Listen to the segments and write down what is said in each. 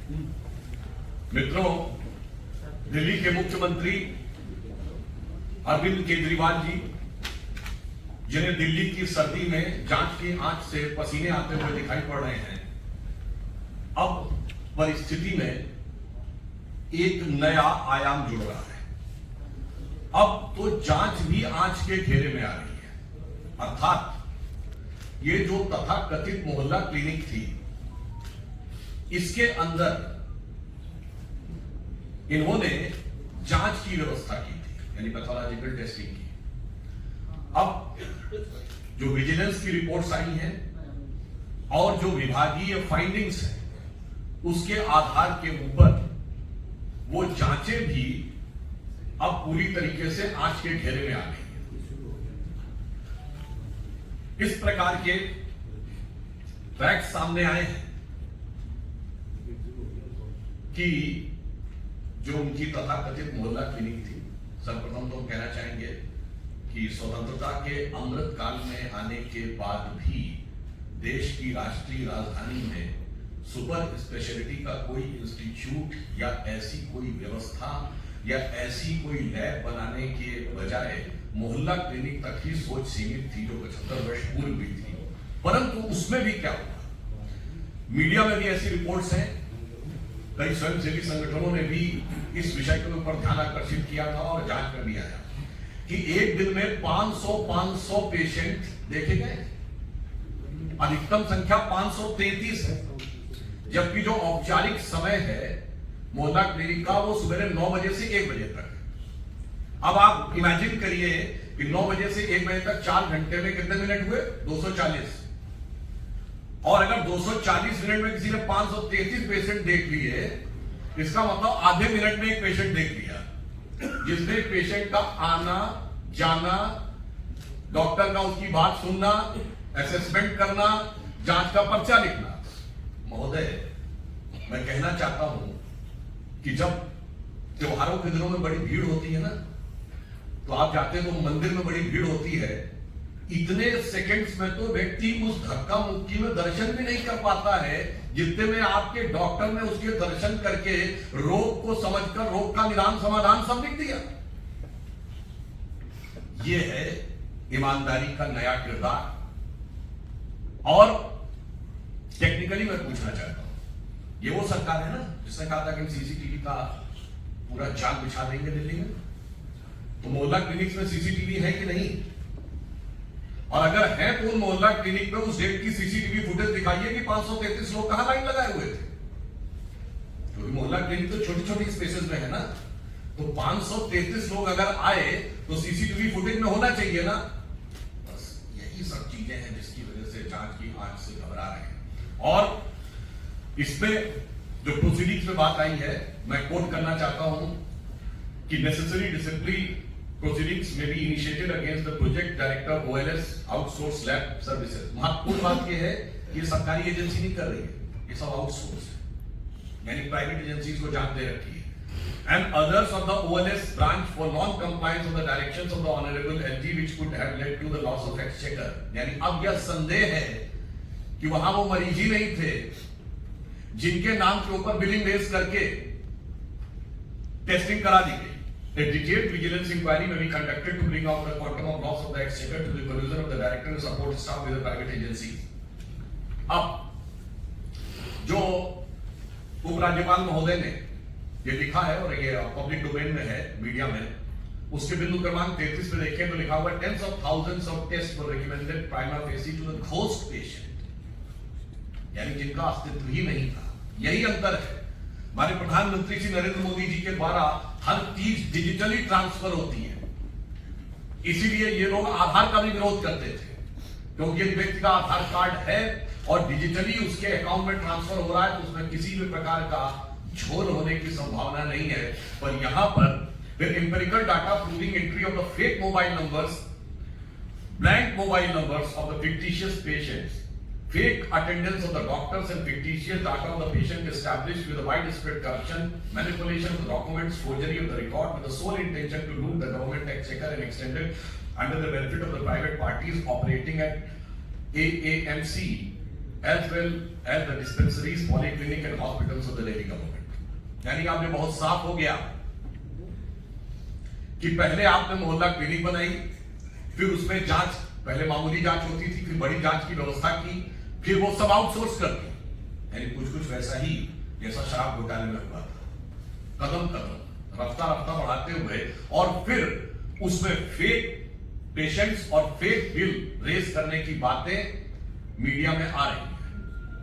मित्रों, दिल्ली के मुख्यमंत्री अरविंद केजरीवाल जी, जिन्हें दिल्ली की सर्दी में जांच की आंच से पसीने आते हुए दिखाई पड़ रहे हैं, अब परिस्थिति में एक नया आयाम जुड़ रहा है। अब तो जांच भी आंच के घेरे में आ रही है। अर्थात ये जो तथाकथित मोहल्ला क्लिनिक थी, इसके अंदर इन्होंने जांच की व्यवस्था की थी, यानी पैथोलॉजिकल टेस्टिंग की। अब जो विजिलेंस की रिपोर्ट्स आई हैं और जो विभागीय फाइंडिंग्स हैं, उसके आधार के ऊपर वो जांचें भी अब पूरी तरीके से आंच के घेरे में आ गई हैं। इस प्रकार के फैक्ट सामने आए हैं कि जो उनकी तथाकथित मोहल्ला क्लिनिक थी, सर्वप्रथम तो कहना चाहेंगे कि स्वतंत्रता के अमृत काल में आने के बाद भी देश की राष्ट्रीय राजधानी में सुपर स्पेशलिटी का कोई इंस्टीट्यूट या ऐसी कोई व्यवस्था या ऐसी कोई लैब बनाने के बजाय मोहल्ला क्लिनिक तक ही सोच सीमित थी, जो 75 वर्ष पूर्व भी थी। परंतु उसमें भी क्या हुआ, मीडिया में भी ऐसी रिपोर्ट्स हैं, कई स्वयंसेवी संगठनों ने भी इस विषय के ऊपर ध्यान आकर्षित किया था और जांच में भी आया कि एक दिन में 500 पेशेंट देखे गए। अधिकतम संख्या 533 है, जबकि जो औपचारिक समय है मोहल्ला क्लिनिक का वो सुबह 9 बजे से 1 बजे तक। अब आप इमेजिन करिए कि 9 बजे से 1 बजे तक 4 घंटे में कितने मिनट हुए, 240। और अगर 240 मिनट में किसी ने 533 पेशेंट देख लिए, इसका मतलब आधे मिनट में एक पेशेंट देख लिया, जिसमें पेशेंट का आना जाना, डॉक्टर का उसकी बात सुनना, असेसमेंट करना, जांच का पर्चा लिखना। महोदय, मैं कहना चाहता हूं कि जब त्योहारों के दिनों में बड़ी भीड़ होती है ना, तो आप जाते हैं तो मंदिर में बड़ी भीड़ होती है, इतने सेकंड्स में तो व्यक्ति उस धक्का मुक्की में दर्शन भी नहीं कर पाता है जितने में आपके डॉक्टर ने उसके दर्शन करके रोग को समझकर रोग का निदान समाधान सब लिख दिया। यह है ईमानदारी का नया किरदार। और टेक्निकली मैं पूछना चाहता हूं, ये वो सरकार है ना जिसने कहा था कि हम सीसीटीवी का पूरा जाल बिछा देंगे दिल्ली में, तो मोहल्ला क्लिनिक्स में सीसीटीवी है कि नहीं? और अगर है तो उन मोहल्ला क्लिनिक में उस डेट की सीसीटीवी फुटेज दिखाइए कि 533 लोग कहां लाइन लगाए हुए थे, क्योंकि मोहल्ला क्लिनिक तो छोटी छोटी स्पेसेस में है ना। तो 533 लोग अगर आए तो सीसीटीवी फुटेज में होना चाहिए ना। बस यही सब चीजें हैं जिसकी वजह से जांच की आंच से घबरा रहे हैं। और इसमें जो प्रोसीडिंग्स में बात आई है, मैं कोट करना चाहता हूं कि necessary discipline proceedings may be initiated against the project director OLS outsource lab services। महत्वपूर्ण बात यह है कि सरकारी एजेंसी नहीं कर रही है, ये सब आउटसोर्स है, यानी प्राइवेट एजेंसीज को जांच दे रखी है। And others of the OLS branch for non-compliance of the directions of the honorable LG which could have led to the loss of exchequer। यानी अब यह संदेह है कि वहां वो मरीज ही नहीं थे जिनके नाम के ऊपर बिलिंग बेस करके टेस्टिंग करा दी गई। A detailed vigilance inquiry may be conducted to bring out the quantum of loss of the exchequer to the collusion of the director and support staff with the private agency। अब जो उपराज्यपाल महोदय ने ये लिखा है और ये पब्लिक डोमेन में है, मीडिया में, उसके बिंदु क्रमांक 33 पे देखें तो लिखा हुआ है tens of thousands of tests were recommended prima facie to the ghost patient, यानी जिनका अस्तित्व ही नहीं था। यही अंतर है। हमारे प्रधानमंत्री श्री नरेंद्र मोदी जी के द्वारा हर चीज डिजिटली ट्रांसफर होती है, इसीलिए ये लोग आधार का भी विरोध करते थे, क्योंकि एक व्यक्ति का आधार कार्ड है और डिजिटली उसके अकाउंट में ट्रांसफर हो रहा है, तो उसमें किसी भी प्रकार का झोल होने की संभावना नहीं है। पर यहां पर empirical data proving entry of the fake mobile numbers, blank mobile numbers of the fictitious patients, fake attendance of the doctors and fictitious data of the patient established with a widespread corruption, manipulation of the documents, forgery of the record with the sole intention to loot the government exchequer and extended under the benefit of the private parties operating at AAMC as well as the dispensaries, polyclinic and hospitals of the Delhi government। यानी आपने बहुत साफ हो गया कि पहले आपने मोहल्ला क्लिनिक बनाई, फिर उसमें जांच, पहले मामूली जांच होती थी, फिर बड़ी जांच की व्यवस्था की, फिर वो सब आउटसोर्स कर दी। यानी कुछ कुछ वैसा ही जैसा शराब घोटाले में हुआ था, कदम कदम रफ्ता रफ्ता बढ़ाते हुए, और फिर उसमें फेक पेशेंट्स और फेक बिल रेज करने की बातें मीडिया में आ रही है।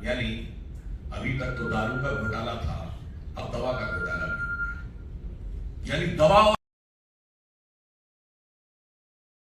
यानी अभी तक तो दारू का घोटाला था, अब दवा का घोटाला भी हो गया। यानी दवा